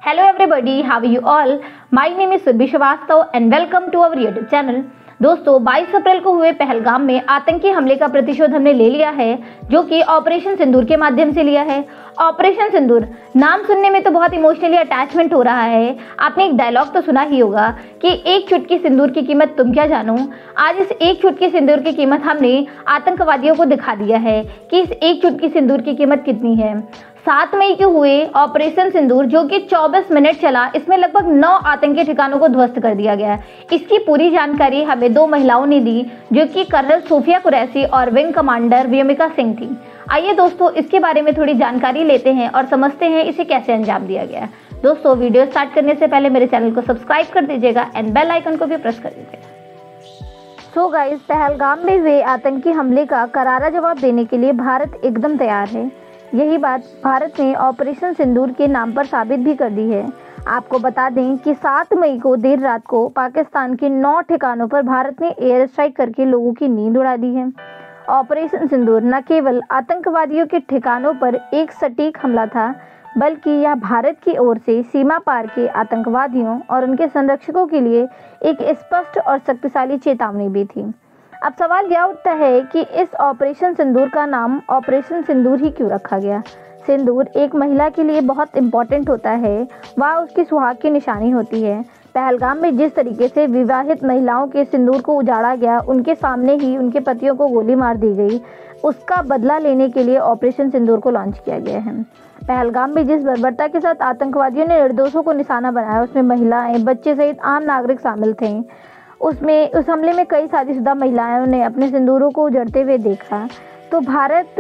Hello everybody, how are you all? My name is Surbhi Shrivastava and welcome to our YouTube channel. दोस्तों 22 अप्रैल को हुए पहलगाम में आतंकी हमले का प्रतिशोध हमने ले लिया है, जो कि ऑपरेशन सिंदूर के माध्यम से लिया है। ऑपरेशन सिंदूर नाम सुनने में तो बहुत इमोशनली अटैचमेंट हो रहा है। आपने एक डायलॉग तो सुना ही होगा कि एक चुटकी सिंदूर की कीमत तुम क्या जानो। आज इस एक चुटकी सिंदूर की कीमत हमने आतंकवादियों को दिखा दिया है कि इस एक चुटकी सिंदूर की कीमत कितनी है। 7 मई को हुए ऑपरेशन सिंदूर जो कि 24 मिनट चला, इसमें लगभग 9 आतंकी ठिकानों को ध्वस्त कर दिया गया। इसकी पूरी जानकारी हमें 2 महिलाओं ने दी, जो कि कर्नल सोफिया कुरैशी और विंग कमांडर व्योमिका सिंह थी। आइए दोस्तों इसके बारे में थोड़ी जानकारी लेते हैं और समझते हैं इसे कैसे अंजाम दिया गया। दोस्तों वीडियो स्टार्ट करने से पहले मेरे चैनल को सब्सक्राइब कर दीजिएगा एंड बेल आइकन को भी प्रेस कर दीजिएगा। सो गाइस, पहलगाम में हुए आतंकी हमले का करारा जवाब देने के लिए भारत एकदम तैयार है। यही बात भारत ने ऑपरेशन सिंदूर के नाम पर साबित भी कर दी है। आपको बता दें कि 7 मई को देर रात को पाकिस्तान के 9 ठिकानों पर भारत ने एयर स्ट्राइक करके लोगों की नींद उड़ा दी है। ऑपरेशन सिंदूर न केवल आतंकवादियों के ठिकानों पर एक सटीक हमला था, बल्कि यह भारत की ओर से सीमा पार के आतंकवादियों और उनके संरक्षकों के लिए एक स्पष्ट और शक्तिशाली चेतावनी भी थी। अब सवाल यह उठता है कि इस ऑपरेशन सिंदूर का नाम ऑपरेशन सिंदूर ही क्यों रखा गया। सिंदूर एक महिला के लिए बहुत इम्पोर्टेंट होता है, वह उसकी सुहाग की निशानी होती है। पहलगाम में जिस तरीके से विवाहित महिलाओं के सिंदूर को उजाड़ा गया, उनके सामने ही उनके पतियों को गोली मार दी गई, उसका बदला लेने के लिए ऑपरेशन सिंदूर को लॉन्च किया गया है। पहलगाम में जिस बर्बरता के साथ आतंकवादियों ने निर्दोषों को निशाना बनाया, उसमें महिलाएं, बच्चे सहित आम नागरिक शामिल थे। उस हमले में कई शादीशुदा महिलाओं ने अपने सिंदूरों को उजड़ते हुए देखा। तो भारत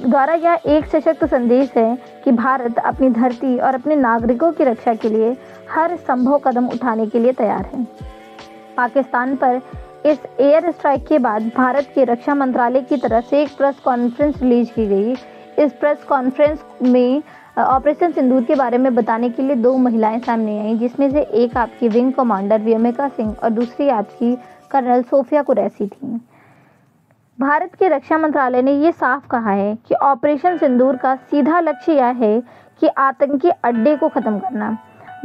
द्वारा यह एक सशक्त संदेश है कि भारत अपनी धरती और अपने नागरिकों की रक्षा के लिए हर संभव कदम उठाने के लिए तैयार है। पाकिस्तान पर इस एयर स्ट्राइक के बाद भारत के रक्षा मंत्रालय की तरफ से एक प्रेस कॉन्फ्रेंस रिलीज की गई। इस प्रेस कॉन्फ्रेंस में ऑपरेशन सिंदूर के बारे में बताने के लिए 2 महिलाएं सामने आई, जिसमें से एक आपकी विंग कमांडर व्योमिका सिंह और दूसरी आपकी कर्नल सोफिया कुरैशी थी। भारत के रक्षा मंत्रालय ने ये साफ कहा है कि ऑपरेशन सिंदूर का सीधा लक्ष्य यह है कि आतंकी अड्डे को खत्म करना,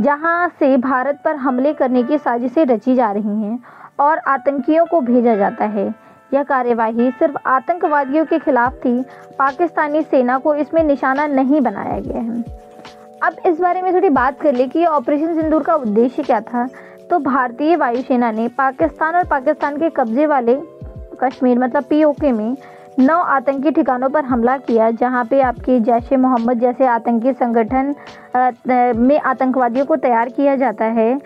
जहां से भारत पर हमले करने की साजिशें रची जा रही हैं और आतंकियों को भेजा जाता है। यह कार्यवाही सिर्फ आतंकवादियों के खिलाफ थी, पाकिस्तानी सेना को इसमें निशाना नहीं बनाया गया है। अब इस बारे में थोड़ी बात कर ले कि ऑपरेशन सिंदूर का उद्देश्य क्या था। तो भारतीय वायुसेना ने पाकिस्तान और पाकिस्तान के कब्जे वाले कश्मीर मतलब पीओके में 9 आतंकी ठिकानों पर हमला किया, जहां पे आपके जैश-ए-मोहम्मद जैसे आतंकी संगठन में आतंकवादियों को तैयार किया जाता है।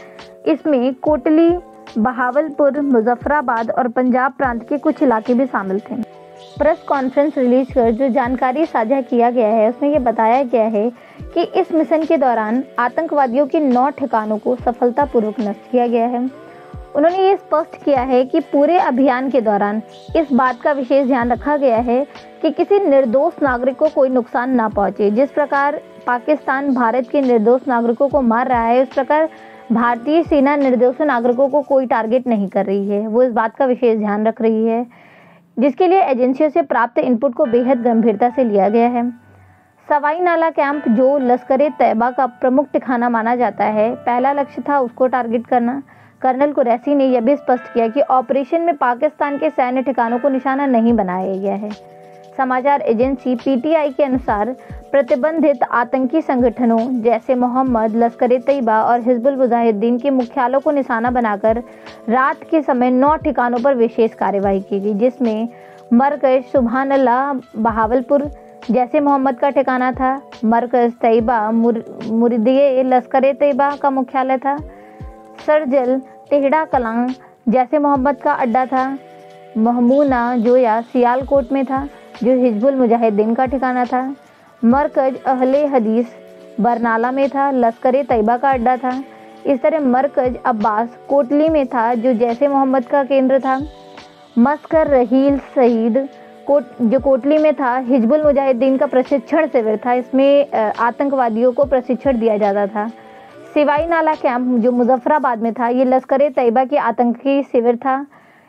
इसमें कोटली, बहावलपुर, मुजफ्फराबाद और पंजाब प्रांत के कुछ इलाके भी शामिल थे। प्रेस कॉन्फ्रेंस रिलीज कर जो जानकारी साझा किया गया है, उसमें ये बताया गया है कि इस मिशन के दौरान आतंकवादियों के 9 ठिकानों को सफलतापूर्वक नष्ट किया गया है। उन्होंने ये स्पष्ट किया है कि पूरे अभियान के दौरान इस बात का विशेष ध्यान रखा गया है कि किसी निर्दोष नागरिक को कोई नुकसान ना पहुंचे। जिस प्रकार पाकिस्तान भारत के निर्दोष नागरिकों को मार रहा है, उस प्रकार भारतीय सेना निर्दोष नागरिकों को कोई टारगेट नहीं कर रही है। वो इस बात का विशेष ध्यान रख रही है, जिसके लिए एजेंसियों से प्राप्त इनपुट को बेहद गंभीरता से लिया गया है। सवाई नाला कैंप, जो लश्कर-ए-तैयबा का प्रमुख ठिकाना माना जाता है, पहला लक्ष्य था उसको टारगेट करना। कर्नल कुरैशी ने यह भी स्पष्ट किया कि ऑपरेशन में पाकिस्तान के सैन्य ठिकानों को निशाना नहीं बनाया गया है। समाचार एजेंसी पीटीआई के अनुसार प्रतिबंधित आतंकी संगठनों जैसे मोहम्मद, लश्कर-ए-तैयबा और हिजबुल मुजाहिदीन के मुख्यालयों को निशाना बनाकर रात के समय 9 ठिकानों पर विशेष कार्यवाही की गई, जिसमें मरकज सुबहानअल्लाह बहावलपुर जैसे मोहम्मद का ठिकाना था, मरकज तैयबा मुरीदिये लश्कर-ए-तैयबा का मुख्यालय था, सरजल टेहड़ा कलां जैसे मोहम्मद का अड्डा था, महमूना जोया सियालकोट में था जो हिजबुल मुजाहिदीन का ठिकाना था, मरकज अहले हदीस बरनाला में था, लश्कर-ए-तैयबा का अड्डा था। इस तरह मरकज अब्बास कोटली में था जो जैसे मोहम्मद का केंद्र था, मस्कर रहील शहीद जो कोटली में था, हिजबुल मुजाहिदीन का प्रशिक्षण शिविर था, इसमें आतंकवादियों को प्रशिक्षण दिया जाता था। सिवाई नाला कैंप जो मुजफ्फराबाद में था, ये लश्कर-ए-तैयबा की आतंकी शिविर था।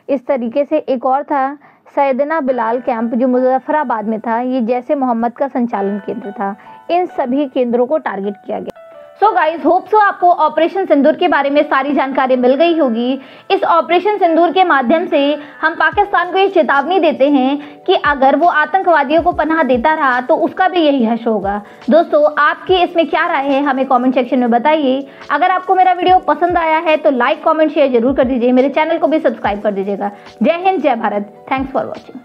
इस तरीके से एक और था सैयदना बिलाल कैंप जो मुजफ्फराबाद में था, ये जैसे मोहम्मद का संचालन केंद्र था। इन सभी केंद्रों को टारगेट किया गया। सो गाइज होप सो आपको ऑपरेशन सिंदूर के बारे में सारी जानकारी मिल गई होगी। इस ऑपरेशन सिंदूर के माध्यम से हम पाकिस्तान को ये चेतावनी देते हैं कि अगर वो आतंकवादियों को पनाह देता रहा तो उसका भी यही हश्र होगा। दोस्तों आपकी इसमें क्या राय है हमें कमेंट सेक्शन में बताइए। अगर आपको मेरा वीडियो पसंद आया है तो लाइक कमेंट शेयर जरूर कर दीजिए। मेरे चैनल को भी सब्सक्राइब कर दीजिएगा। जय हिंद जय भारत। Thanks for watching.